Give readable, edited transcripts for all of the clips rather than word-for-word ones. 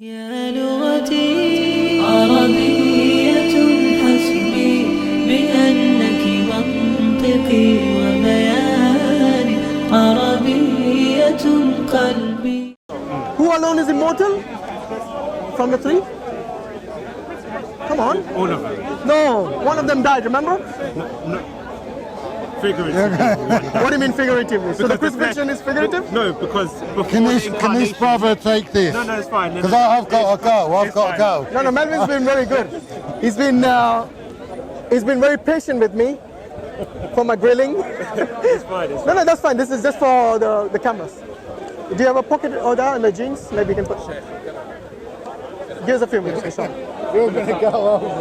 يا لغتي عربية حسبي بأنك منطقي وبياني عربية قلبي. Who alone is immortal from the three? Come on. All of them. No, one of them died, remember? No. Figuratively. What do you mean figuratively? So the Because crucifixion is figurative? No, because before Can this incarnation- brother take this? No, it's fine. Because I've got to go. I've It's got to fine. go. No, Melvin's been very good. He's been very patient with me for my grilling. It's fine. It's No, that's fine. This is just for the cameras. Do you have a pocket order in the jeans? Maybe you can put. Give us a few minutes, Sean. You're going to go over.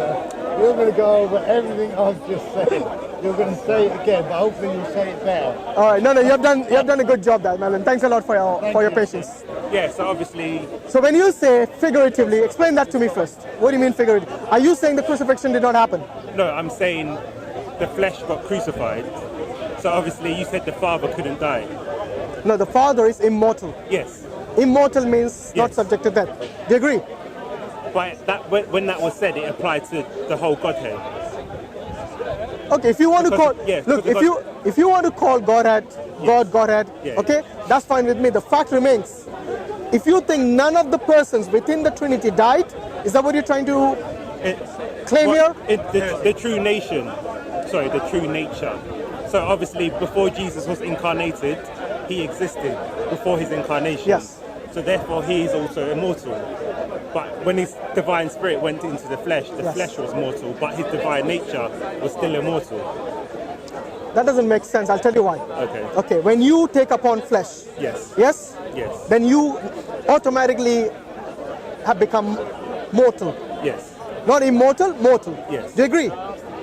You're going to go over everything I've just said. You're going to say it again, but hopefully you'll say it better. All right. No, you have done a good job there, Melvin. Thanks a lot for your patience. Yeah, so obviously, So when you say figuratively, explain that to me first. What do you mean figuratively? Are you saying the crucifixion did not happen? no, I'm saying the flesh got crucified. So obviously you said the Father couldn't die. No, the Father is immortal. Yes. Immortal means not Yes. subject to death. Do you agree? But that when that was said, it applied to the whole Godhead. Okay, if you want to call, Because- yes, look, because if you want to call Godhead, Godhead, Yeah. okay, that's fine with me. The fact remains, if you think none of the persons within the Trinity died, is that what you're trying to It, claim here? the true true nature. So obviously, before Jesus was incarnated, he existed before his incarnation. Yes. So therefore, he is also immortal. But when his divine spirit went into the flesh Yes. flesh was mortal, but his divine nature was still immortal. That doesn't make sense. I'll tell you why. Okay. Okay, when you take upon flesh, Yes. yes, Yes. then you automatically have become mortal. Yes. Not immortal, mortal. Yes. Do you agree?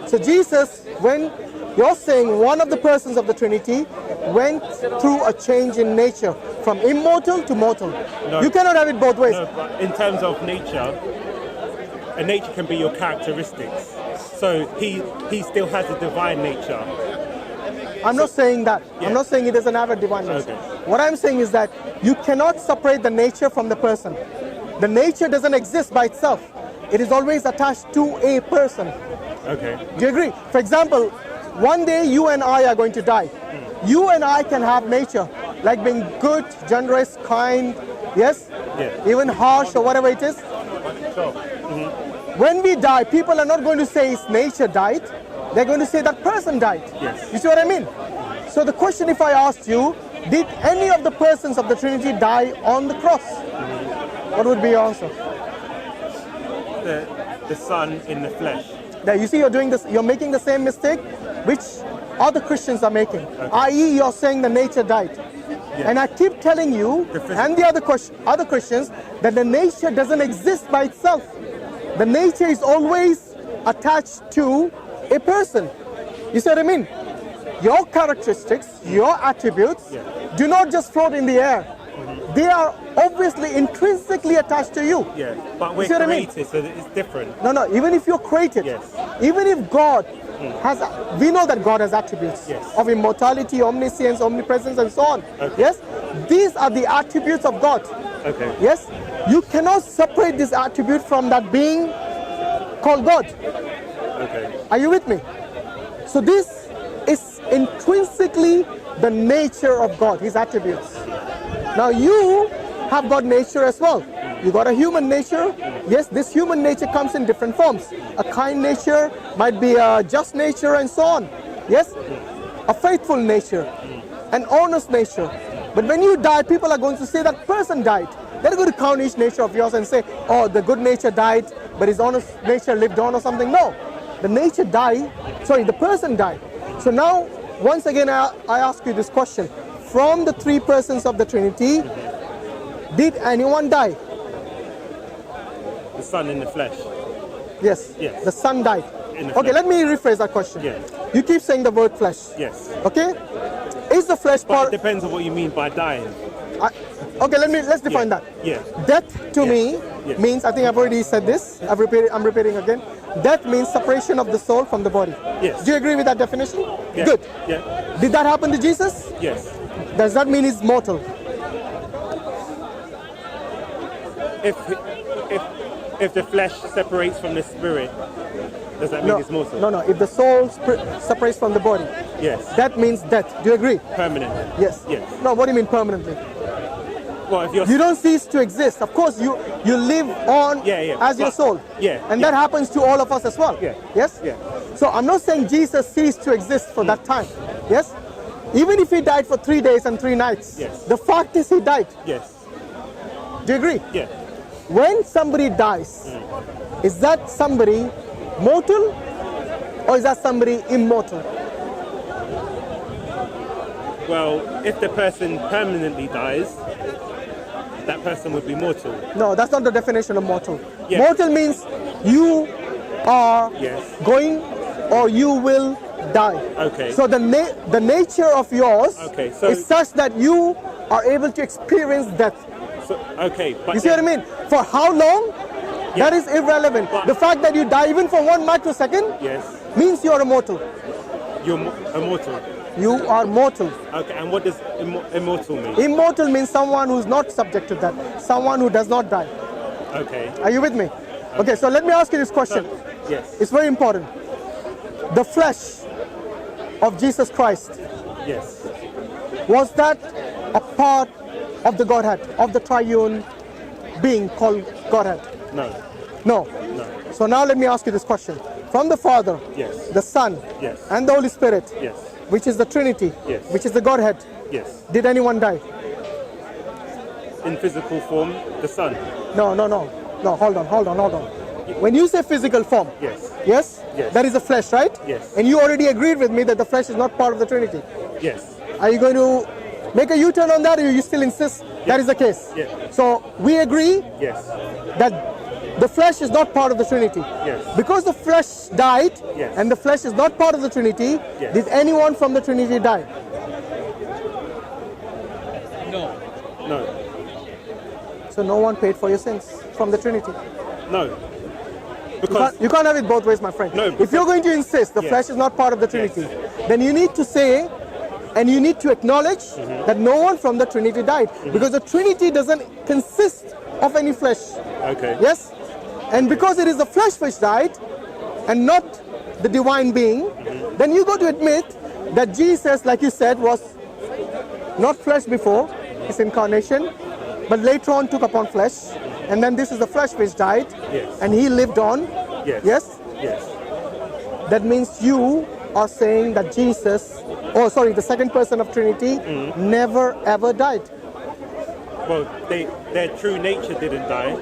So Jesus, when you're saying one of the persons of the Trinity went through a change in nature from immortal to mortal. No. You cannot have it both ways. No, but in terms of nature, a nature can be your characteristics. So he still has a divine nature. I'm not saying that. Yeah. I'm not saying he doesn't have a divine nature. Okay. What I'm saying is that you cannot separate the nature from the person. The nature doesn't exist by itself. It is always attached to a person. Okay. Do you agree? For example, one day you and I are going to die. You and I can have nature, like being good, generous, kind, yes? Yeah. Even harsh or whatever it is. When we die, people are not going to say his nature died. They're going to say that person died. Yes. You see what I mean? So the question, if I asked you, did any of the persons of the Trinity die on the cross? What would be your answer? The Son in the flesh. There, you see, you're doing this. You're making the same mistake, which other Christians are making. I.e., you're saying the nature died. Yeah. And I keep telling you and the other Christians that the nature doesn't exist by itself. The nature is always attached to a person. You see what I mean? Your characteristics, your attributes, do not just float in the air. They are obviously intrinsically attached to you. Yeah. But we're see what I mean? created, so that it's different. No, even if you're created, Yes. even if God has, we know that God has attributes Yes. of immortality, omniscience, omnipresence, and so on. Okay. Yes, these are the attributes of God. Okay. Yes, you cannot separate this attribute from that being called God. Okay. Are you with me? So this is intrinsically the nature of God, his attributes. Now you have got nature as well. You got a human nature. Yes, this human nature comes in different forms. A kind nature might be a just nature and so on. Yes, a faithful nature, an honest nature. But when you die, people are going to say that person died. They're going to count each nature of yours and say, oh, the good nature died, but his honest nature lived on or something. No, the nature died. Sorry, the person died. So now, once again, I ask you this question. From the three persons of the Trinity, did anyone die? The Son in the flesh. Yes. Yes. The Son died. In the Okay, flesh. let me rephrase that question. Yeah. You keep saying the word flesh. Yes. Okay? Is the flesh But part... it depends on what you mean by dying. Okay, let's define that. Yeah. Death to me Yes. means, I think I've already said this, I'm repeating again. Death means separation of the soul from the body. Yes. Do you agree with that definition? Yeah. Good. Yeah. Did that happen to Jesus? Yes. Does that mean he's mortal? if the flesh separates from the spirit, does that mean it's mortal? No. If the soul separates from the body, Yes. that means death. Do you agree? Permanent. Yes. Yes. No, what do you mean permanently? Well, if you're You don't cease to exist. Of course, you live on as your but- soul. yeah, And yeah. that happens to all of us as well. Yeah. Yes? Yeah. So I'm not saying Jesus ceased to exist for that time. Yes? Even if he died for 3 days and 3 nights, Yes. the fact is he died. yes, Do you agree? yeah. When somebody dies, is that somebody mortal or is that somebody immortal? Well, if the person permanently dies, that person would be mortal. No, that's not the definition of mortal. Yes. Mortal means you are Yes. going or you will die. Okay. So the nature of yours Okay, so- is such that you are able to experience death. So, okay, but You see what I mean? For how long? Yeah. That is irrelevant. But- The fact that you die even for 1 microsecond Yes, means you are immortal. you're immortal. You are mortal. Okay, and what does immortal mean? Immortal means someone who's not subject to that. Someone who does not die. Okay. Are you with me? Okay, so let me ask you this question. Yes. It's very important. The flesh of Jesus Christ, Yes. was that a part of the Godhead, of the triune being called Godhead? No. No. No. So now let me ask you this question. From the Father, Yes. the Son, Yes. and the Holy Spirit, Yes. which is the Trinity, Yes. which is the Godhead, Yes. did anyone die? In physical form, the sun. No, hold on. When you say physical form, Yes. yes? Yes. That is the flesh, right? Yes. And you already agreed with me that the flesh is not part of the Trinity. Yes. Are you going to make a U-turn on that, or you still insist that is the case? Yeah. So we agree Yes. that the flesh is not part of the Trinity. Yes. Because the flesh died, Yes. and the flesh is not part of the Trinity, Yes. did anyone from the Trinity die? No. So no one paid for your sins from the Trinity. No. Because You can't have it both ways, my friend. No, If you're going to insist the Yes. flesh is not part of the Trinity, Yes. then you need to say and you need to acknowledge that no one from the Trinity died. Because the Trinity doesn't consist of any flesh. okay. Yes? And because it is the flesh which died and not the divine being, then you got to admit that Jesus, like you said, was not flesh before his incarnation, but later on took upon flesh. And then this is the flesh which died, Yes. and he lived on. Yes. Yes? Yes. That means you are saying that Jesus, the second person of Trinity, never ever died. Well, their true nature didn't die,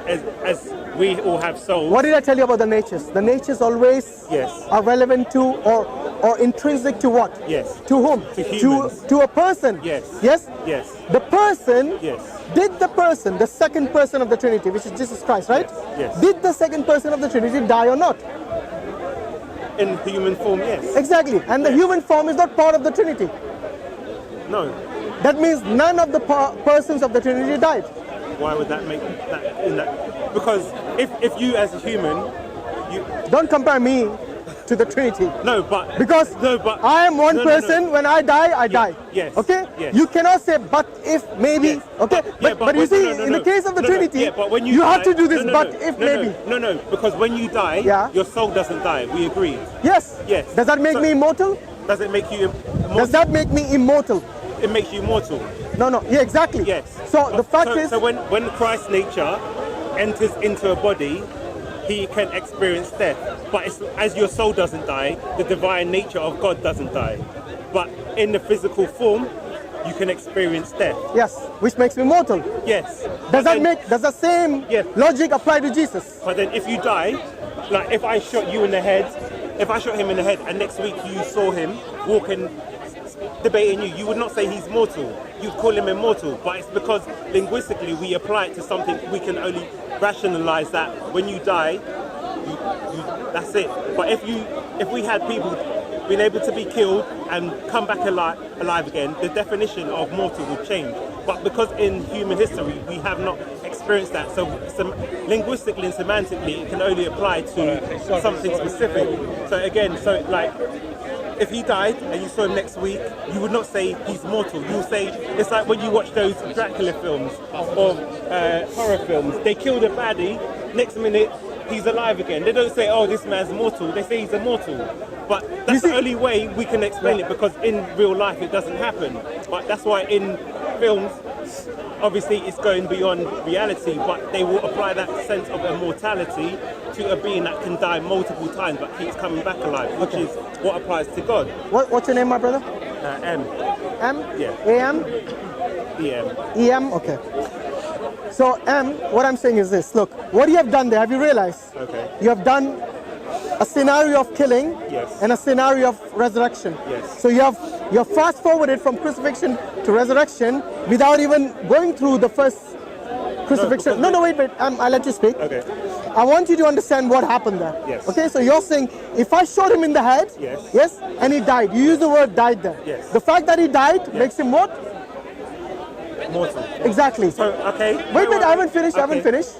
as we all have souls. What did I tell you about the natures? The natures always Yes. are relevant to or intrinsic to what? Yes. To whom? To humans. To a person. Yes. Yes? Yes. The person, Yes. did the person, the second person of the Trinity, which is Jesus Christ, right? Yes. Yes. Did the second person of the Trinity die or not? In human form, yes. Exactly. And the Yes. human form is not part of the Trinity. No. That means none of the persons of the Trinity died. Why would that make that in that? Because if you as a human, you Don't compare me to the Trinity. no, but Because no, but I am one no, person, when I die, I die. yes, Okay? yes. You cannot say but if maybe. Yes, Okay? yeah, But you when- see, no, in the case of the Trinity, yeah, but when you have die- to do this no, but no, if no, maybe. No, because when you die, Yeah. your soul doesn't die. We agreed. Yes. Yes. Does that make So- me immortal? Does it make you immortal? Does that make me immortal? It makes you mortal. No. Yeah, exactly. Yes. So the fact is, so when Christ's nature enters into a body, he can experience death. But as your soul doesn't die, the divine nature of God doesn't die. But in the physical form, you can experience death. yes, which makes me mortal. Yes. Does But then- does the same Yes. logic apply to Jesus? But then if you die, like if I shot you in the head, if I shot him in the head and next week you saw him walking, debating you, you would not say he's mortal. You'd call him immortal. But it's because linguistically we apply it to something, we can only rationalize that when you die, that's it. But if we had people being able to be killed and come back alive again, the definition of mortal would change. But because in human history we have not experienced that, so linguistically and semantically it can only apply to something specific. So again, like if he died and you saw him next week, you would not say he's mortal. You would say, it's like when you watch those Dracula films, or horror films. They kill the baddie, next minute he's alive again. They don't say, oh, this man's mortal. They say he's immortal. But that's the only way we can explain it, because in real life it doesn't happen. But that's why in films, obviously it's going beyond reality, but they will apply that sense of immortality to a being that can die multiple times but keeps coming back alive, which is what applies to God. What's your name, my brother? M. M? Yeah. A-M? EM. E-M? Okay. So, M, what I'm saying is this. Look, what you have done there, have you realized? Okay. You have done a scenario of killing Yes. and a scenario of resurrection. Yes. So you have fast forwarded from crucifixion to resurrection without even going through the first crucifixion. No, wait. I'll let you speak. Okay. I want you to understand what happened there. Yes. Okay, so you're saying if I shot him in the head, Yes. and he died. You use the word died there. Yes. The fact that he died makes him what? Mortal. Exactly. So, okay. Wait, I haven't finished.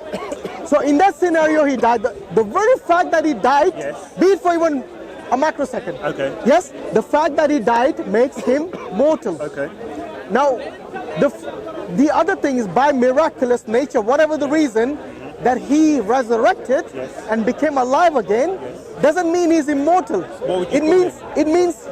So in that scenario, he died. The very fact that he died, Yes. be it for even a microsecond. Okay. Yes, the fact that he died makes him mortal. Okay. Now, the other thing is by miraculous nature, whatever the reason that he resurrected Yes. and became alive again, doesn't mean he's immortal. What would you call It means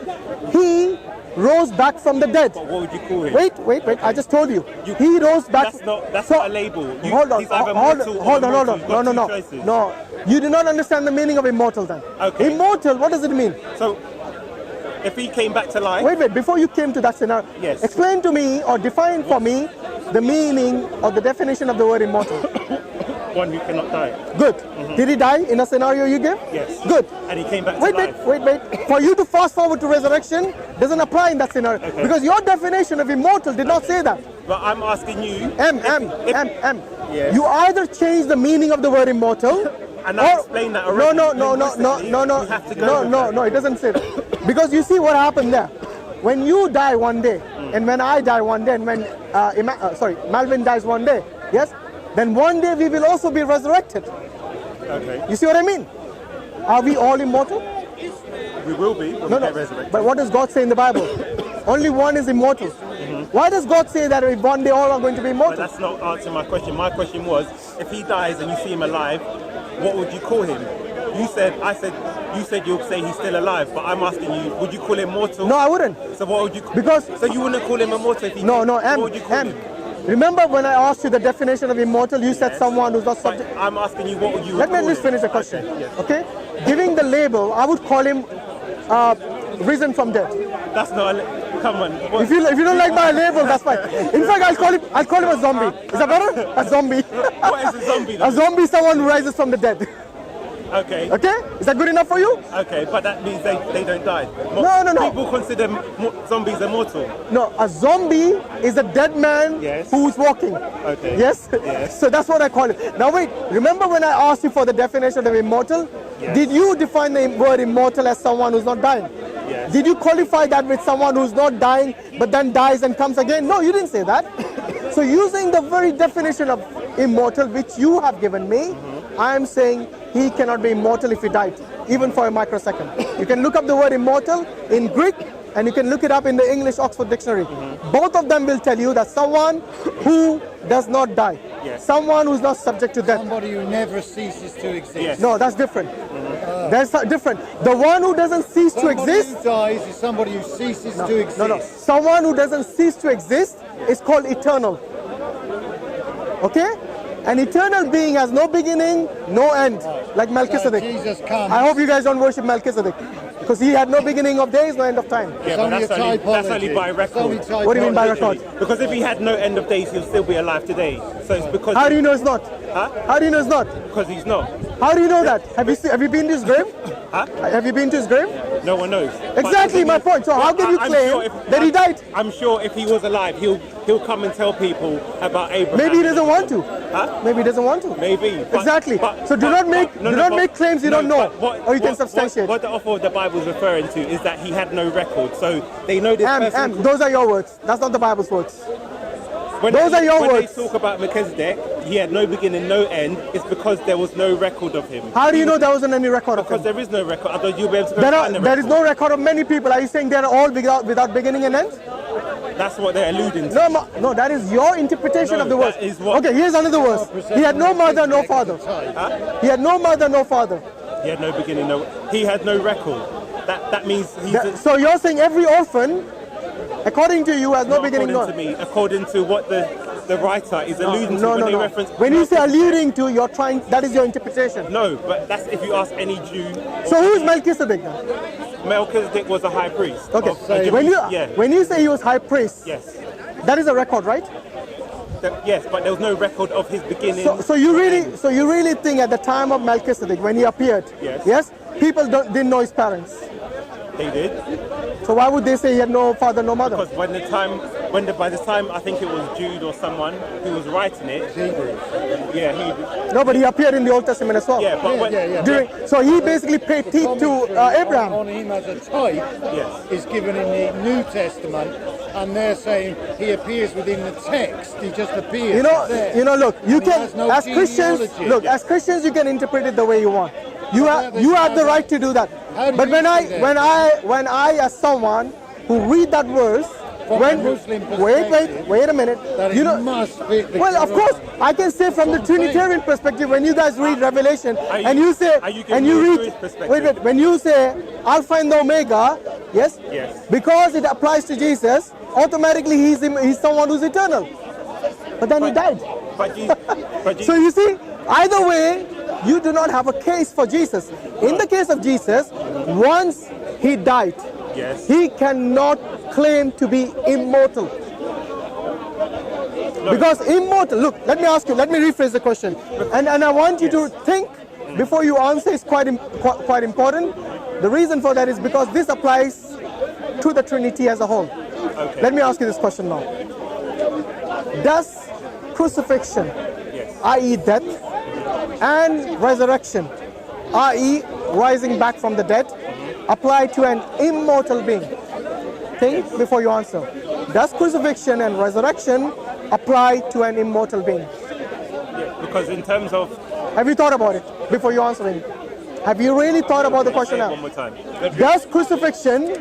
he rose back from the dead. But what would you call him? Wait. I just told you. He rose back. That's not a label. Hold on. He's either Hold mortal or on. immortal. You've got two No. choices. No. You do not understand the meaning of immortal then. Okay. Immortal, what does it mean? So, if he came back to life, Wait. Before you came to that scenario, Yes. explain to me or define for me the meaning or the definition of the word immortal. one who cannot die. Good. Did he die in a scenario you gave? Yes. Good. And he came back to Wait. life. For you to fast forward to resurrection doesn't apply in that scenario. Okay. Because your definition of immortal did not say that. But I'm asking you. M. Yes. You either change the meaning of the word immortal. And I explained that already. No. Linguistically, you have to go with that. No, it doesn't say that. Because you see what happened there. When you die one day, and when I die one day, and when Malvin dies one day, yes, then one day we will also be resurrected. Okay. You see what I mean? Are we all immortal? We will be when we get resurrected. But what does God say in the Bible? Only one is immortal. Why does God say that one day all are going to be But immortal? that's not answering my question. My question was, if he dies and you see him alive, what would you call him? You said you'll say he's still alive, but I'm asking you, would you call him mortal? No, I wouldn't. So what would you? Because so you wouldn't call him immortal if he? No, What would you call him? Remember when I asked you the definition of immortal, you said Yes. someone who's not But subject. I'm asking you, what would you? Let me call just him? finish the question. Okay, yes. Okay? Giving the label, I would call him risen from dead. That's not. Come on. What- If you don't like my label, that's fine. In fact, I'll call him a zombie. Is that better? A zombie. What is a zombie? A Then? zombie is someone who rises from the dead. Okay. Okay? Is that good enough for you? Okay, but that means they don't die. No. People consider zombies immortal. No, a zombie is a dead man Yes. who's walking. Okay. Yes? Yes. So that's what I call it. Now wait, remember when I asked you for the definition of immortal? Yes. Did you define the word immortal as someone who's not dying? Yes. Did you qualify that with someone who's not dying but then dies and comes again? No, you didn't say that. So using the very definition of immortal which you have given me, I am saying he cannot be immortal if he died, even for a microsecond. You can look up the word immortal in Greek and you can look it up in the English Oxford Dictionary. Both of them will tell you that someone who does not die, Yes. someone who's not subject to death. Somebody who never ceases to exist. Yes. No, that's different. That's different. The one who doesn't cease to Somebody exist. who dies is somebody who ceases to exist. No. Someone who doesn't cease to exist is called eternal. Okay? An eternal being has no beginning, no end, like Melchizedek. Jesus comes. I hope you guys don't worship Melchizedek, because he had no beginning of days, no end of time. Yeah, but only that's a only typology. by It's only record. What do you mean by record? Because if he had no end of days, he'll still be alive today. So it's because. How do you know it's not? Huh? How do you know it's not? Because he's not. How do you know that? Have you been to his grave? Huh? Have you been to his grave? No one knows. Exactly my point. So how can you I'm claim sure that he died? I'm sure if he was alive, he'll come and tell people about Abraham. Maybe he doesn't want to. Huh? Maybe he doesn't want to. Maybe. But- Exactly. but- So do but- not make but- no, but- make claims you don't know, but or you can substantiate. What the author of the Bible is referring to is that he had no record. So they know this person. Those are your words. That's not the Bible's words. When those are your when words. they talk about Melchizedek, he had no beginning, no end. It's because there was no record of him. How do you know there wasn't any record of Because him? there is no record. Otherwise you'll be able to go find the There is record. no record of many people. Are you saying they're all without beginning and end? That's what they're alluding to. No, that is your interpretation No, of the verse. that is what- Okay, here's another verse. He had no mother, no father. He had no mother, no father. He had no beginning, no. He had no record. That means he's So you're saying every orphan, according to you, has no not beginning, no. according to me, according to what the writer is alluding to when they reference. When you say alluding to, you're trying. That is your interpretation. No, but that's if you ask any Jew. So who is Melchizedek then? Melchizedek was a high priest. Okay. of Egyptian- When you say he was high priest, Yes. that is a record, right? Yes, but there was no record of his beginning. So you really think at the time of Melchizedek when he appeared, Yes. people didn't know his parents. They did. So why would they say he had no father, no mother? Because by the time I think it was Jude or someone who was writing it. Yeah, he. No, but he appeared in the Old Testament as well. Yeah, but So he basically paid heed to Abraham. On him as a type Yes. is given in the New Testament, and they're saying he appears within the text. He just appears. there. Look, you And he can has no as Christians, genealogy. as Christians, you can interpret it the way you want. You have the right to do that. How do But you see that? when I as someone who read that verse, From a Muslim perspective, wait a minute, that it must fit the well, of Quran. course, I can say from the Trinitarian perspective, when you guys read Revelation Are you- and you say, are you giving and you me a read, Jewish perspective? wait, when you say Alpha and Omega, yes, Yes. because it applies to Jesus, automatically he's someone who's eternal. But then he died. But Jesus, So you see, either way, you do not have a case for Jesus. In the case of Jesus, once he died, yes. he cannot claim to be immortal. Because immortal, look, let me ask you, let me rephrase the question. And I want you to think before you answer, is quite important. The reason for that is because this applies to the Trinity as a whole. Okay. Let me ask you this question now. Does crucifixion, i.e. death, and resurrection, i.e. rising back from the dead, apply to an immortal being? Think before you answer. Does crucifixion and resurrection apply to an immortal being? Yeah, because in terms of. Have you thought about it before you answering? Have you really thought about the question Say it now? one more time. Does crucifixion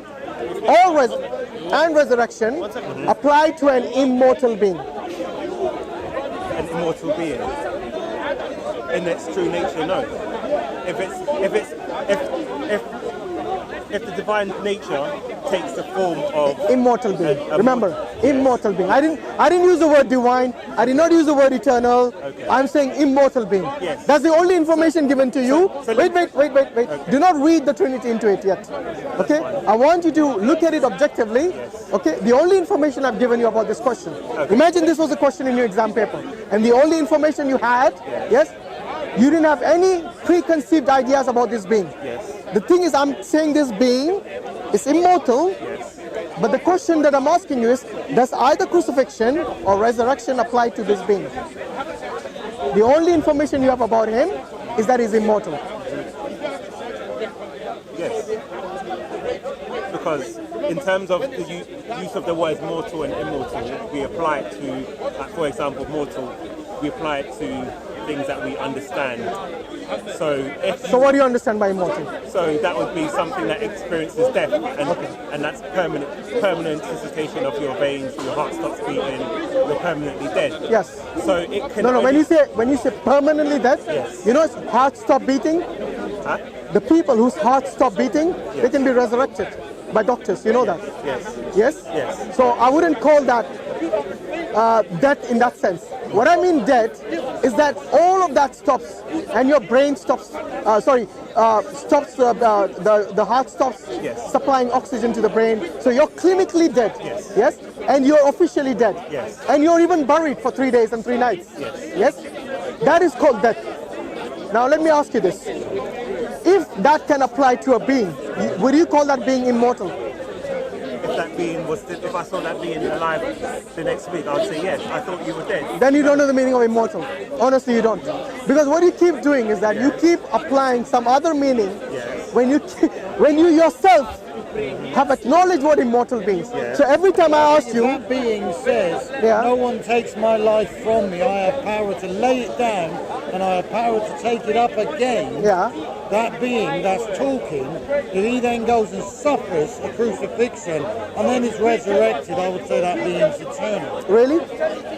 and resurrection apply to an immortal being? An immortal being. In its true nature, no. If the divine nature takes the form of Immortal being. a Remember, immortal being. I didn't use the word divine. I did not use the word eternal. Okay. I'm saying immortal being. Yes. That's the only information given to you. So Wait. Okay. Do not read the Trinity into it yet. Okay? I want you to look at it objectively. Okay? The only information I've given you about this question. Imagine this was a question in your exam paper, and the only information you had, yes, you didn't have any preconceived ideas about this being. Yes. The thing is, I'm saying this being is immortal, Yes. but the question that I'm asking you is, does either crucifixion or resurrection apply to this being? The only information you have about him is that he's immortal. Yes. Because in terms of the use of the words mortal and immortal, we apply it to, like, for example, mortal, we apply it to things that we understand. So what do you understand by immortal? So that would be something that experiences death, and that's permanent cessation of your veins, your heart stops beating, you're permanently dead. Yes. So it can. No. When you say permanently dead, Yes. you know, heart stop beating. Huh? The people whose hearts stop beating, they can be resurrected by doctors. You know that. Yes. Yes? Yes. So I wouldn't call that death in that sense. What I mean death is that all of that stops and your brain stops, stops, the heart stops Yes. supplying oxygen to the brain. So you're clinically dead. Yes. Yes? And you're officially dead. Yes. And you're even buried for 3 days and 3 nights. Yes. Yes? That is called death. Now let me ask you this. If that can apply to a being, would you call that being immortal? If that being was, if I saw that being alive the next week, I would say yes. I thought you were dead. Then you don't know the meaning of immortal. Honestly, you don't. Because what you keep doing is that you keep applying some other meaning Yes. when you yourself have acknowledged what immortal means. So every time I ask you, That being says, Yeah. no one takes my life from me. I have power to lay it down and I have power to take it up again. yeah, That being that's talking, if he then goes and suffers a crucifixion and then is resurrected, I would say that being's eternal. really?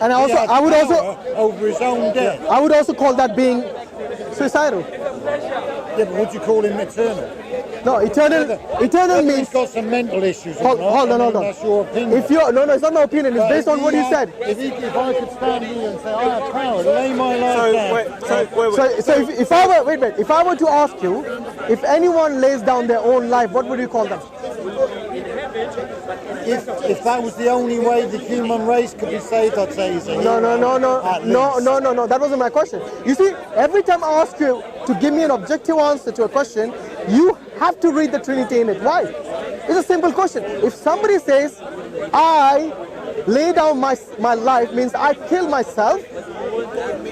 And He has I would also, power over his own death. I would also call that being suicidal. Yeah, but would you call him eternal? No, eternal Whether means. he's got some mental issues or Hold not, on, I mean, hold on. that's your opinion. If you're, no, it's not my opinion. It's But based on if what he you had- said. If I could stand here and say, I have power to lay my life down. So if I were, wait, if I were to ask you, if anyone lays down their own life, what would you call them? If that was the only way the human race could be saved, I'd say he's a hero. No. That wasn't my question. You see, every time I ask you to give me an objective answer to a question, you have to read the Trinity in it. Why? It's a simple question. If somebody says, I lay down my life, means I kill myself,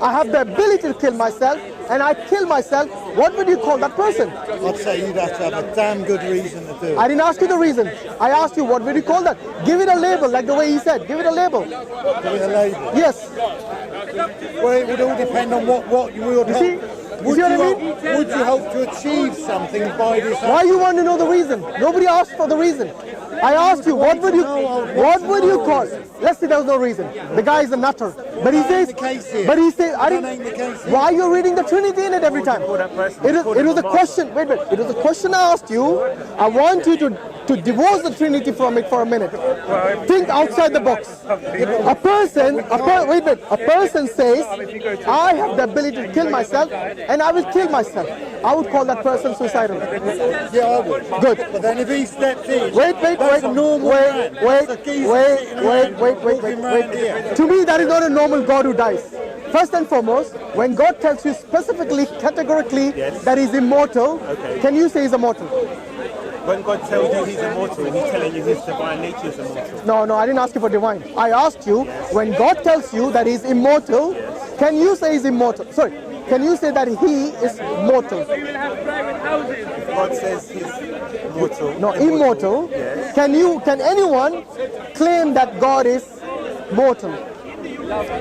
I have the ability to kill myself, and I kill myself, what would you call that person? I'd say you'd have to have a damn good reason to do I it. didn't ask you the reason. I asked you, what would you call that? Give it a label, like the way he said. Give it a label. Give it a label. Yes. Well, it would all depend on what you would You hope. see? You see what I mean? Would you hope to achieve something by this? Why you want to know the reason? Nobody asked for the reason. I asked you, what would you call? Let's say there was no reason. The guy is a nutter. But he says, I didn't, why are you reading the Trinity in it every time? It was a question, wait, it was a question I asked you. I want you to divorce the Trinity from it for a minute. Think outside the box. A person says, I have the ability to kill myself and I will kill myself. I would call that person suicidal. Yeah, I would. Good. But then if he stepped in, Wait. that's a normal man. That's a geezer sitting around walking around here. To me, that is not a normal God who dies. First and foremost, when God tells you specifically, categorically, that he's immortal, can you say he's immortal? When God tells you he's immortal, he's telling you his divine nature is immortal. No, I didn't ask you for divine. I asked you, when God tells you that he's immortal, can you say he's immortal? Sorry, can you say that he is mortal? God says he's mortal. No, immortal. Yes. Can anyone claim that God is mortal?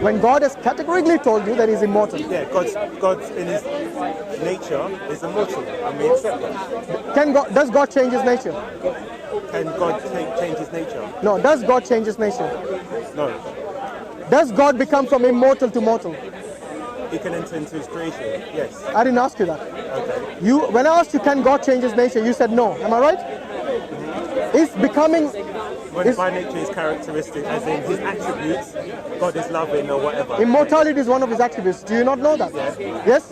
When God has categorically told you that he's immortal. Yeah, God's in his nature is immortal, and we accept that. Does God change his nature? Can God change his nature? No. Does God change his nature? No. Does God become from immortal to mortal? He can enter into his creation, yes. I didn't ask you that. Okay. When I asked you, can God change his nature? You said no. Am I right? It's becoming. When divine nature is characteristic, as in his attributes, God is loving or whatever. Immortality is one of his attributes. Do you not know that? Yes?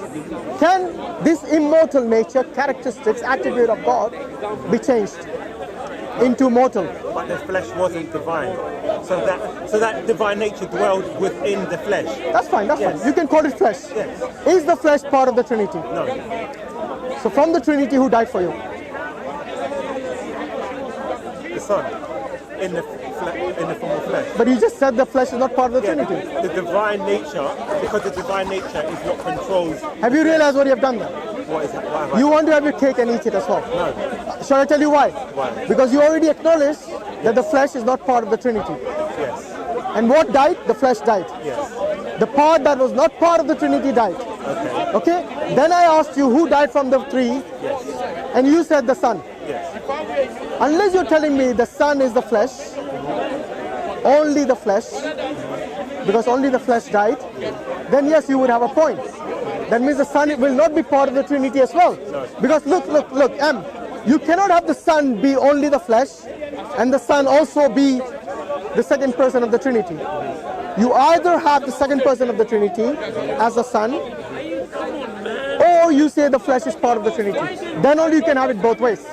Can this immortal nature, characteristics, attribute of God be changed into mortal? But the flesh wasn't divine. So that divine nature dwelled within the flesh. That's fine. You can call it flesh. Yes. Is the flesh part of the Trinity? No. So from the Trinity, who died for you? The Son. In the form of flesh. But you just said the flesh is not part of the Trinity. The divine nature, because the divine nature is what controls. Have you realized what you have done there? What is that? What have I You want to have your cake and eat it as well. No. Shall I tell you why? Why? Because you already acknowledged that the flesh is not part of the Trinity. Yes. And what died? The flesh died. Yes. The part that was not part of the Trinity died. Okay? Then I asked you who died from the tree, Yes. and you said the Son. Yes. Unless you're telling me the Son is the flesh, only the flesh, because only the flesh died, then yes, you would have a point. That means the Son will not be part of the Trinity as well. Because look, you cannot have the Son be only the flesh, and the Son also be the second person of the Trinity. You either have the second person of the Trinity as the Son, or you say the flesh is part of the Trinity. Then only you can have it both ways.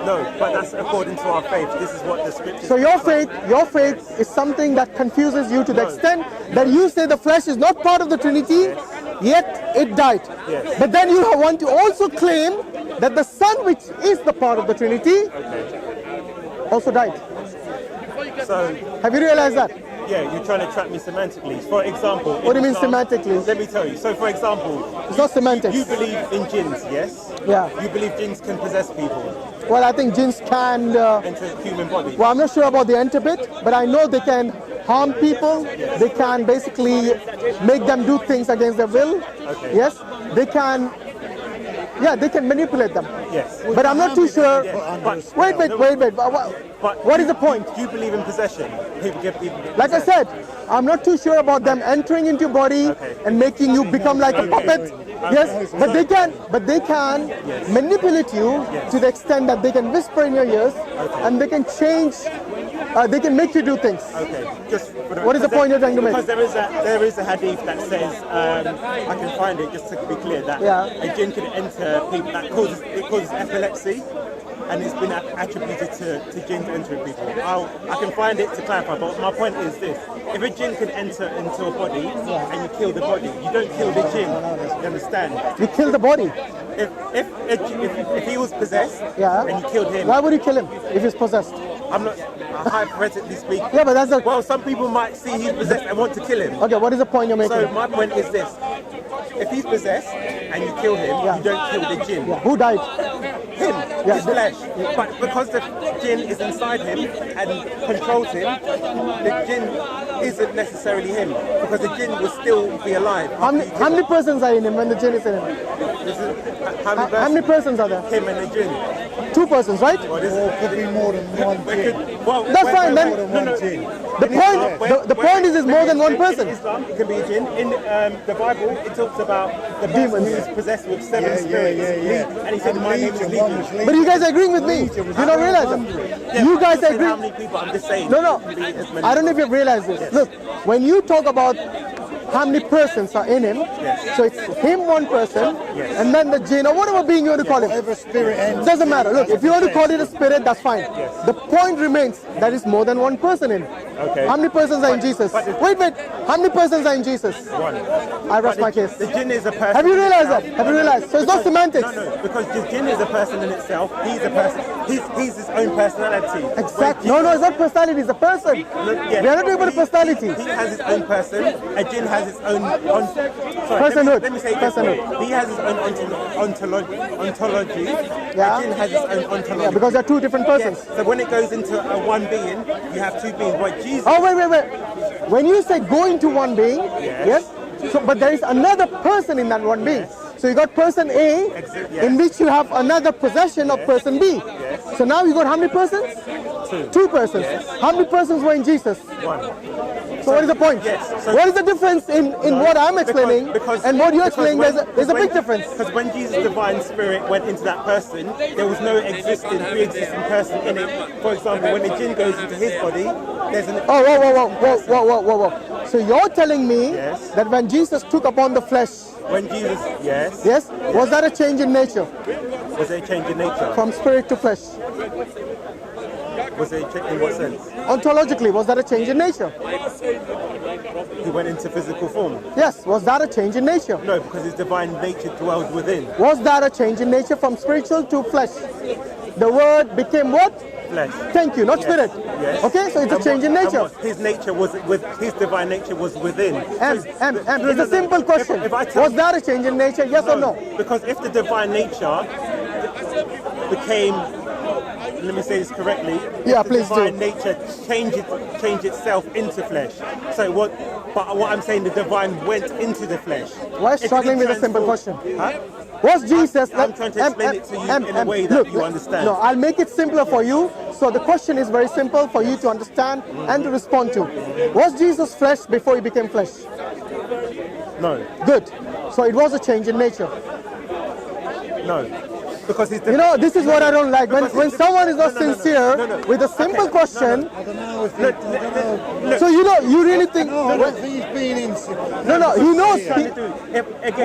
No, but that's according to our faith. This is what the scriptures. So your faith is something that confuses you to the extent that you say the flesh is not part of the Trinity, yet it died. Yes. But then you want to also claim that the Son, which is the part of the Trinity, also died. So Have you realized that? Yeah, you're trying to trap me semantically. For example, What do you mean Islam- semantically? Let me tell you. So, for example, It's not semantics. you believe in jinns, yes? Yeah. You believe jinns can possess people, Well, I think jinns can. enter human bodies. Well, I'm not sure about the enter bit, but I know they can harm people. They can basically make them do things against their will. Okay. Yes, they can. Yeah, they can manipulate them. Yes. But I'm not too sure. But Wait. But What is the point? Do you believe in possession? People get people. Like I said, I'm not too sure about them entering into your body Okay. and making you become like a puppet. Yes, but they can manipulate you to the extent that they can whisper in your ears and they can change. They can make you do things. Okay. Just for What is the point you're trying to make? Because there is a hadith that says I can find it just to be clear that Yeah. a jinn can enter people that causes epilepsy. And it's been attributed to jinns entering people. I can find it to clarify, but my point is this. If a jinn can enter into a body and you kill the body, you don't kill the jinn, you understand? You kill the body. If he was possessed Yeah. and you killed him, Why would you kill him if he's possessed? I'm not hypothetically speaking. Yeah, but that's the. Well, some people might see he's possessed and want to kill him. Okay, what is the point you're making? So my point is this. If he's possessed and you kill him, Yeah. you don't kill the jinn. Yeah, who died? Him, Yeah, his flesh. But because the jinn is inside him and controls him, the jinn isn't necessarily him. Because the jinn will still be alive. How many persons are in him when the jinn is in him? How many persons are there? Him and the jinn. 2 persons, right? Well, this Or it could be more than one jinn. well, That's fine, then. More than one jinn. The point is more than one person. In Islam, it can be a jinn. In the Bible, it talks about the person Demons. who is possessed with 7 Yeah, spirits. yeah. And he said, my name is Legion, one Legion. was Legion. But you guys are agreeing with me. Legion was You don't realize it. Yeah, You I'm guys not saying agree. how many people, I'm just saying. No. it can be as many. I don't know if you've realized this. Look, when you talk about how many persons are in him, so it's him, one person, and then the jinn or whatever being you want to call him. Whatever spirit ends. Doesn't matter. Look, if you want to call it a spirit, that's fine. The point remains that is more than one person in. Okay. How many persons are in Jesus? Wait. How many persons are in Jesus? One. I rest my case. The jinn is a person. Have you realized that? in Have you itself. realized? So it's not semantics. No, because the jinn is a person in itself. He's a person. He's his own personality. Exactly. No, it's not personality. It's a person. We are not talking about a personality. He has his own person. A jinn has its own Personhood. Let me say this. Personhood. He has his own ontology. Yeah. A jinn has its own ontology. Yeah, because they're 2 different persons. Yes. So when it goes into a one being, you have 2 beings. But Jesus. Oh, wait. When you say go into one being, yes, so, but there is another person in that one being. So you got person A, Yes. in which you have another possession of person B. So now you got how many persons? 2 persons. How many persons were in Jesus? 1. So what is the point? Yes. So- What is the difference in what I'm explaining and what you're explaining? There's a big difference. Because when Jesus' divine spirit went into that person, there was no pre-existing person in it. For example, when the jinn goes into his body, there's an... Whoa. So you're telling me Yes. that when Jesus took upon the flesh, When Jesus... Yes. yes, was that a change in nature Was there a change in nature? from spirit to flesh? Was there a change in what sense? Ontologically, was that a change in nature? He went into physical form. Yes, was that a change in nature? No, because his divine nature dwells within. Was that a change in nature from spiritual to flesh? The word became what? Flesh. Thank you, not spirit. Yes. Okay, so it's a And change in what- nature. and what his nature was his divine nature was within. It's a simple question. If I tell Was that a change in nature? Yes or no? Because if the divine nature became, let me say this correctly, Yeah, if the please do. divine nature changed itself into flesh. So what I'm saying, the divine went into the flesh. Why If it struggling with a simple transformed- question? Huh? Was Jesus... I'm trying to explain it to you in a way that you understand. No, I'll make it simpler for you. So the question is very simple for you to understand and to respond to. Was Jesus flesh before he became flesh? No, Good. So it was a change in nature. no. Because he's You know, this is what I don't like. When someone is not No, no, no, sincere no, no. with a simple Okay, question, I don't know if he, so you really think... no, I don't think he's being insecure. No, he knows.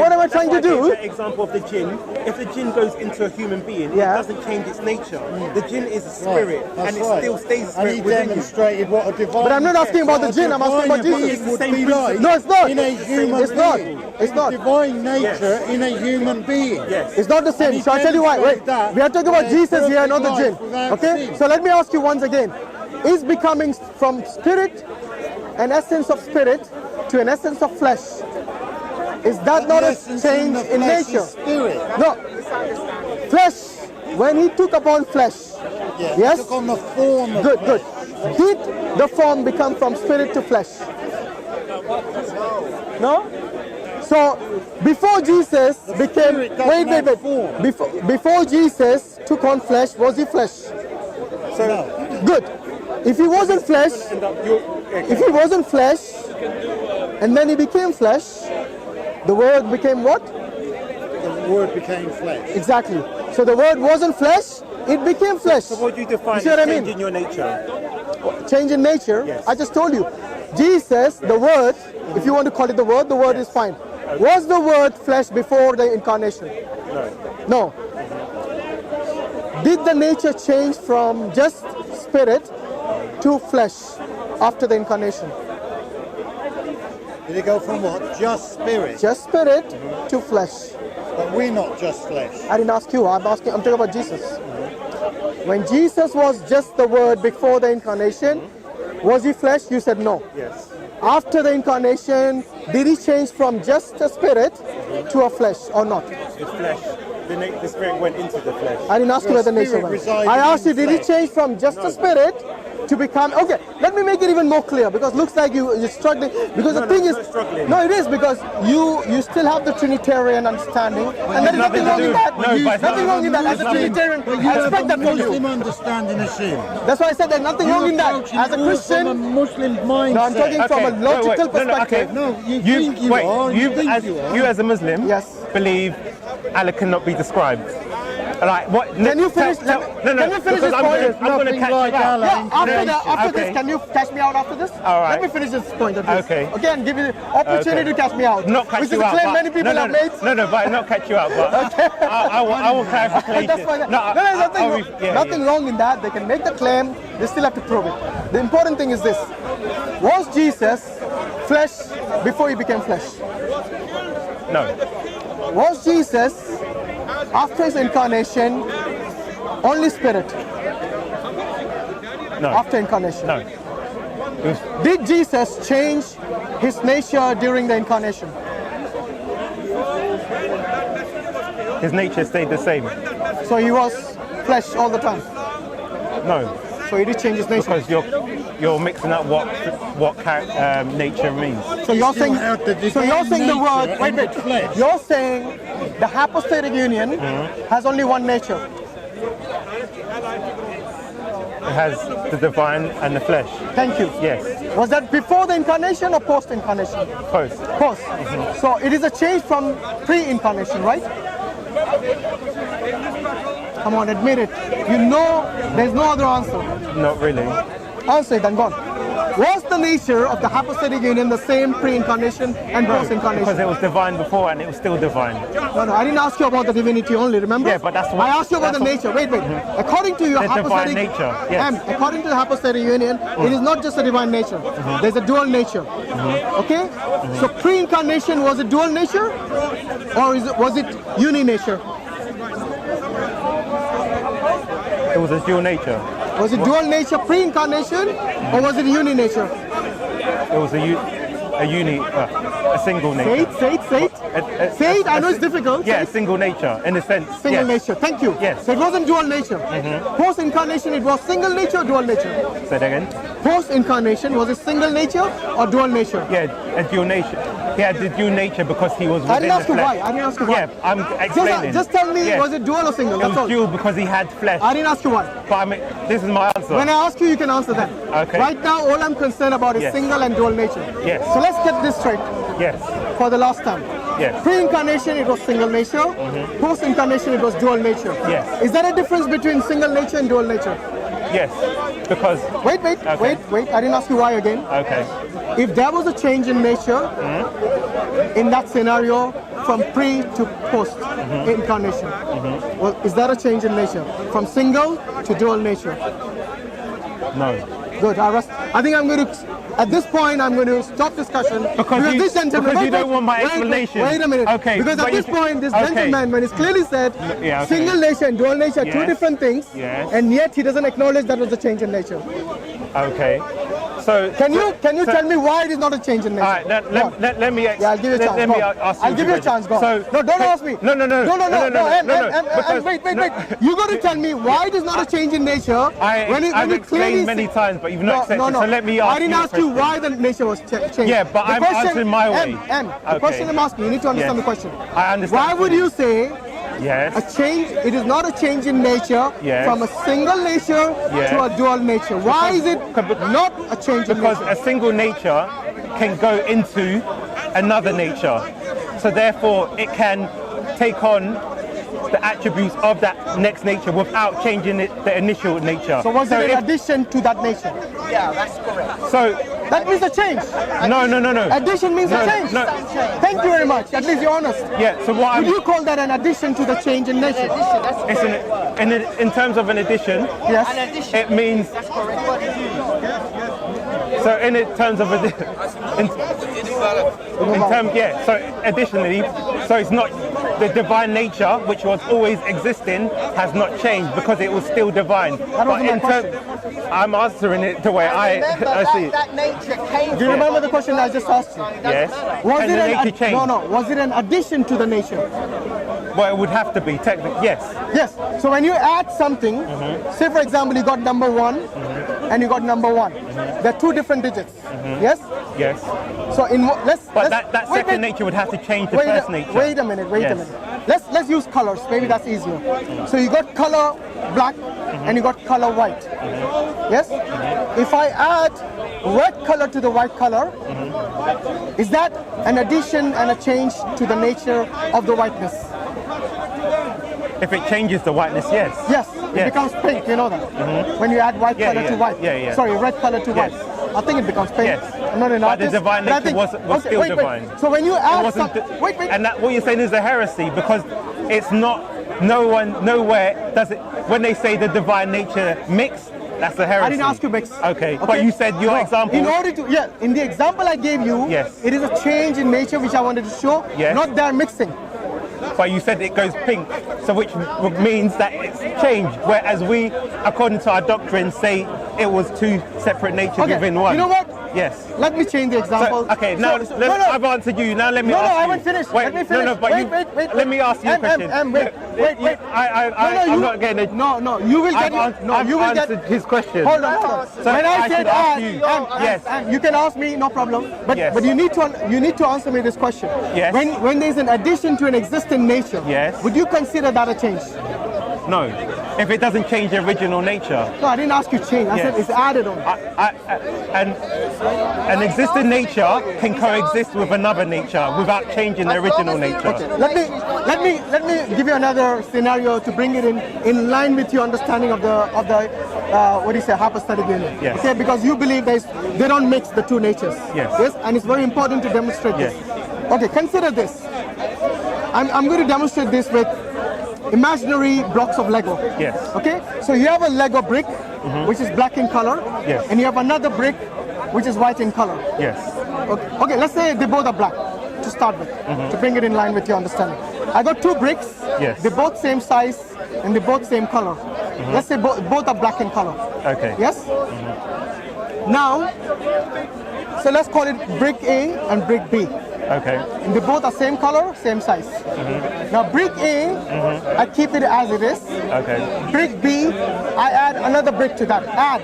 What am I trying to do? The example of the jinn. If the jinn goes into a human being, Yeah. it doesn't change its nature. The jinn is a spirit, That's and it right. still stays a And he spirit within you. demonstrated what a divine... But I'm not asking about the jinn, I'm asking about divine Jesus. being would Same be principle. like No, it's not. in a human It's not. being. It's not. Divine nature in a human being. Yes. It's not the same. And he So I'll tell you why. Wait, demonstrated that we are talking about by Jesus here, not the perfect jinn. life without Okay? sin. So let me ask you once again. Is becoming from spirit an essence of spirit to an essence of flesh, is that But not the a essence change the in flesh nature? is spirit. No. Flesh, when he took upon flesh, Yeah, yes? It took on the form of Good, flesh. good. Did the form become from spirit to flesh? No? So, before Jesus became, spirit doesn't have form. Before Jesus took on flesh, was he flesh? No. Good. If he wasn't flesh, and then he became flesh, the word became what? The word became flesh. Exactly. So the word wasn't flesh, it became flesh. So what do you define You see as what I mean? change in your nature? Change in nature. Yes. I just told you. Jesus, the word, if you want to call it the word is fine. Was the word flesh before the incarnation? No. Did the nature change from just spirit to flesh after the incarnation? Did it go from what? Just spirit. Just spirit to flesh. But we're not just flesh. I didn't ask you. I'm talking about Jesus. When Jesus was just the word before the incarnation, was he flesh? You said no. Yes. After the incarnation, did he change from just a spirit to a flesh or not? The flesh. The spirit went into the flesh. I didn't ask you where the nature spirit went. resided I asked you, in did he flesh. change from just a spirit to become... Okay, let me make it even more clear because looks like you're struggling. Because the thing is... not struggling. No, it is because you still have the Trinitarian understanding. And there is nothing wrong in that. Nothing wrong in that. As a Trinitarian, I expect that from Muslim you. understanding of sin. That's why I said there's nothing wrong in that. approaching As a all Christian... from a Muslim mindset. No, I'm talking from a logical perspective. No, you think you are. You think you are. You as a Muslim Yes. believe Allah cannot be described. Like what? Can you finish? No, Can you finish because this I'm point? going to catch like you out. Allah. Yeah, after Okay. this, can you catch me out after this? All right. Let me finish this point at least. Okay. Okay, and give you the opportunity to catch me out. Not catch which you is a out. claim but- many people no, have made. No, but not catch you out. But I will clarification. That's fine. No, There's nothing yeah. wrong in that. They can make the claim. They still have to prove it. The important thing is this: was Jesus flesh before he became flesh? No, Was Jesus after his incarnation only spirit? no, After incarnation. no. It was, Did Jesus change his nature during the incarnation? his nature stayed the same. So he was flesh all the time. No, So he did change his nature. because you're mixing up what nature means. So you're still saying, have the so you're divine saying the word. nature Wait, and wait. the flesh. You're saying the hypostatic union has only one nature. It has the divine and the flesh. Thank you. Yes, Was that before the incarnation or post incarnation? post. Post. So it is a change from pre-incarnation, right? Come on, admit it. You know there's no other answer. Not really. Answer it and go on. Was the nature of the hypostatic union the same pre-incarnation and Because post-incarnation? it was divine before and it was still divine. No, I didn't ask you about the divinity only, remember? Yeah, but that's what- I asked you about the that's nature. Wait. According to your The divine hypostatic nature, yes. according to the hypostatic union, it is not just a divine nature. There's a dual nature. Okay? So pre-incarnation was it dual nature? Or was it uni nature? It was a dual nature. Was it dual nature pre-incarnation or was it uni nature? It was a single nature. Say it. Say it, I know it's difficult. Yeah, Say it. single nature in a sense. Single yes. nature. Thank you. Yes. So it wasn't dual nature. Post-incarnation, it was single nature or dual nature? Say that again. Post-incarnation, was it single nature or dual nature? Yeah, a dual nature. He had the dual nature because he was I within didn't ask the you flesh. why. I didn't ask you why. Yeah, I'm explaining. Just tell me, Yes. was it dual or single? It That's was all. dual because he had flesh. I didn't ask you why. But I mean, this is my answer. When I ask you, you can answer that. Okay. Right now, all I'm concerned about is Yes. single and dual nature. Yes. So let's get this straight Yes. for the last time. Yes. Pre-incarnation, it was single nature. Post-incarnation, it was dual nature. Yes. Is there a difference between single nature and dual nature? Yes. Because. Wait. Okay. Wait. I didn't ask you why again. Okay. If there was a change in nature in that scenario from pre to post incarnation, well, is that a change in nature from single to dual nature? No. Good. I think I'm going to. At this point, I'm going to stop discussion Because you- this gentleman. because you don't want my wait, explanation. Wait a minute. Okay, Because at but this you- point, this okay. gentleman, when it's clearly said Yeah, okay. single nature and dual nature are two Yes. different things, Yes. and yet he doesn't acknowledge that was a change in nature. Okay. So Can you tell me why it is not a change in nature? All right, let me. Yeah, I'll give you a chance. Let Go me on. ask you. I'll give you a chance. Go on. So no, don't ask me. No. Wait. You got to tell me why it is not a change in nature. I've explained many times, but you've not accepted. No. So let me ask you. I didn't ask you why the nature was changed. Yeah, but I'm answering my way. The question I'm asking, you need to understand the question. I understand. Why would you say Yes. a change? It is not a change in nature from a single nature to a dual nature. Why is it not a change in nature? Because a single nature can go into another nature, so therefore it can take on the attributes of that next nature without changing the initial nature. So was it an addition to that nature? Yeah, that's correct. So that means a change. No. Addition means a change. No. Thank you very much. At least you're honest. Yeah. So what would you call that an addition to the change in nature? It's in terms of an addition. Yes. An addition. It means. That's correct. So in terms of so additionally, so it's not the divine nature which was always existing has not changed because it was still divine. But in I'm answering it the way I see it. That nature came. Do you remember the question I just asked you? Yes. Was and it the nature changed? No. Was it an addition to the nature? Well, it would have to be technically. Yes. Yes. So when you add something, say for example, you got number 1 and you got number 1. They're two different digits. Yes. Yes. So that second nature would have to change the first nature. Wait a minute. Let's use colors. Maybe that's easier. So you got color black and you got color white. Yes. If I add red color to the white color, is that an addition and a change to the nature of the whiteness? If it changes the whiteness, yes. Yes. It becomes pink. You know that. When you add white color to white. Yeah. Sorry, red color to white. I think it becomes pink. Yes. I'm not an but artist. The divine nature was still divine. So when you add wait. And what you're saying is a heresy because it's not. Nowhere does it. When they say the divine nature mix, that's a heresy. I didn't ask you mix. Okay. But you said your example. In order to in the example I gave you, yes, it is a change in nature which I wanted to show. Yes. Not their mixing. But you said it goes pink, so which means that it's changed. Whereas we, according to our doctrine, say it was two separate natures within one. You know what? Yes. Let me change the example. So, okay, now I've answered you. Now let me ask you. No, I haven't finished. Wait, let me finish. But wait. Let me ask you a question. Wait. I'm not getting it. No, you will get it. No, you will get his question. Hold on. So when I said yes, you can ask me, no problem. But you need to answer me this question. Yes. When there's an addition to an existing nature, yes, would you consider that a change? No. If it doesn't change the original nature. No, I didn't ask you change. I said it's added on. And an existing nature can coexist with another nature without changing the original nature. Okay. Let me give you another scenario to bring it in line with your understanding of the what do you say, hypostatic union. Yes. Okay, because you believe they don't mix the two natures. Yes. Yes, and it's very important to demonstrate this. Okay, consider this. I'm going to demonstrate this with imaginary blocks of Lego. Yes. Okay? So you have a Lego brick, which is black in color. Yes. And you have another brick, which is white in color. Yes. Okay, let's say they both are black to start with, to bring it in line with your understanding. I got two bricks. Yes. They're both same size and they're both same color. Let's say both are black in color. Okay. Yes? Now, so let's call it brick A and brick B. Okay. And they both are same color, same size. Now brick A, I keep it as it is. Okay. Brick B, I add another brick to that. Add.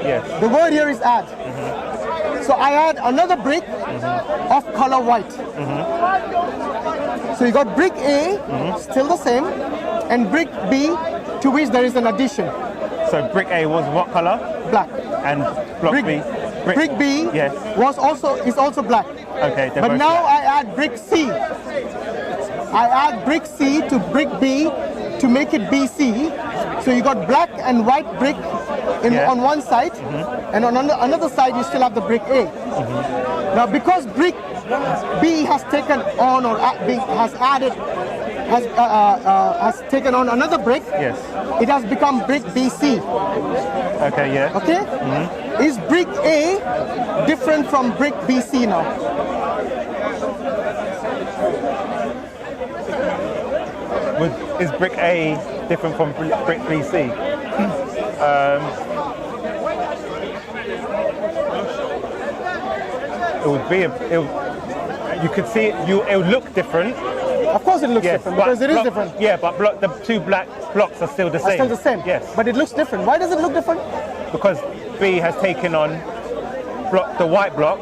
Yes. The word here is add. So I add another brick of color white. So you got brick A, still the same, and brick B, to which there is an addition. So brick A was what color? Black. And block B? Brick B yes, is also black. Okay. But now I add brick C. I add brick C to brick B to make it BC. So you got black and white brick on one side, and on another side you still have the brick A. Now because brick B has taken on or has taken on another brick, yes, it has become brick BC. Okay, yeah. Okay? Is brick A different from brick BC now? Is brick A different from brick BC? would be, you could see it, it would look different. Of course it looks Yes, different because it is different. Yeah, but the two black blocks are still the same. Are still the same. Yes. But it looks different. Why does it look different? Because B has taken on the white block,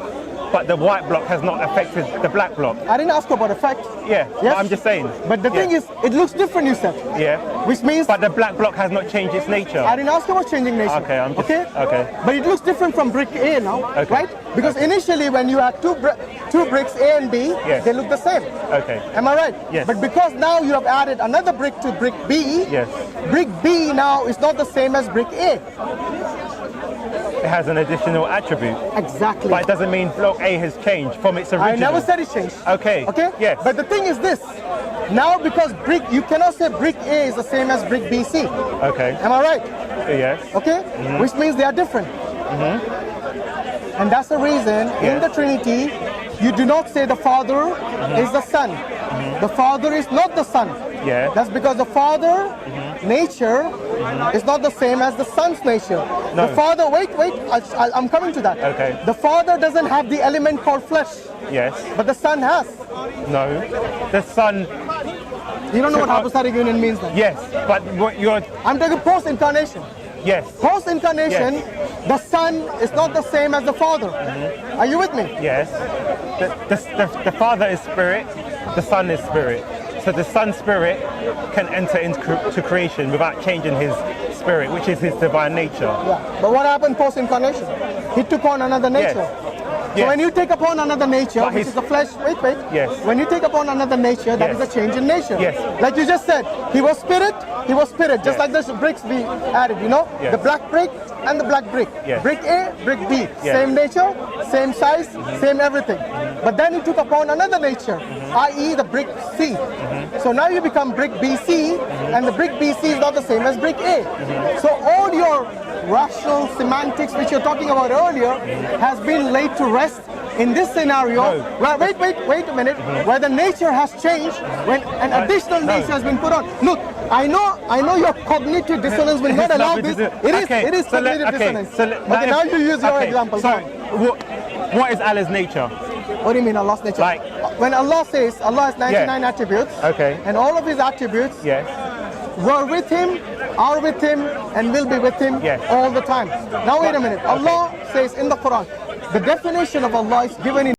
but the white block has not affected the black block. I didn't ask about effect. Yeah, Yes? but I'm just saying. But the thing is, it looks different, you said. Yeah. Which means But the black block has not changed its nature. I didn't ask about changing nature. Okay, I'm just, okay. But it looks different from brick A now, Okay. right? Because initially when you had two bricks A and B, Yes. they look the same. Okay. Am I right? Yes. But because now you have added another brick to brick B, Yes. brick B now is not the same as brick A. It has an additional attribute. Exactly. But it doesn't mean block A has changed from its original. I never said it changed. Okay. Okay? Yes. But the thing is this. Now because you cannot say brick A is the same as brick BC. Okay. Am I right? Yes. Okay? Which means they are different. And that's the reason in Yes. the Trinity, you do not say the Father is the Son. The Father is not the Son. Yeah. That's because the Father nature is not the same as the Son's nature. No. The Father, wait, I'm coming to that. Okay. The Father doesn't have the element called flesh, Yes. but the Son has. No. The Son. You don't know what hypostatic union means then? Yes. But what you're. I'm talking post-incarnation. Yes. Post-incarnation, the Son is not the same as the Father. Are you with me? Yes. The Father is spirit. The Son is spirit. So the Son's spirit can enter into creation without changing his spirit, which is his divine nature. Yeah. But what happened post-incarnation? He took on another nature. So Yes. when you take upon another nature, But which he's- is the flesh, wait. Yes. When you take upon another nature, that Yes. is a change in nature. Yes. Like you just said, he was spirit, just Yes. like the bricks we added, Yes. The black brick and the black brick. Yes. Brick A, brick B. Yes. Same nature, same size, same everything. But then he took upon another nature, i.e. the brick C. So now you become brick BC, and the brick BC is not the same as brick A. So all your rational semantics, which you're talking about earlier, has been laid to rest in this scenario. No. Where, wait a minute, where the nature has changed, when an additional no. nature has been put on. Look, I know your cognitive dissonance will not It's allow nothing this. to do- It is so let- cognitive dissonance. so Okay, now you use your example. So, Go on. what is Allah's nature? What do you mean Allah's nature? Like- when Allah says Allah has 99 attributes, Okay. and all of his attributes Yes. were with him, are with him, and will be with him Yes. all the time. Now wait a minute. Allah says in the Quran, the definition of Allah is given in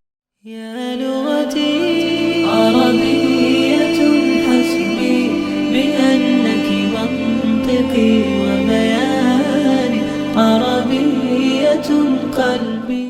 يا لغتي عربية حسبي بأنك منطقي وبياني عربية قلبي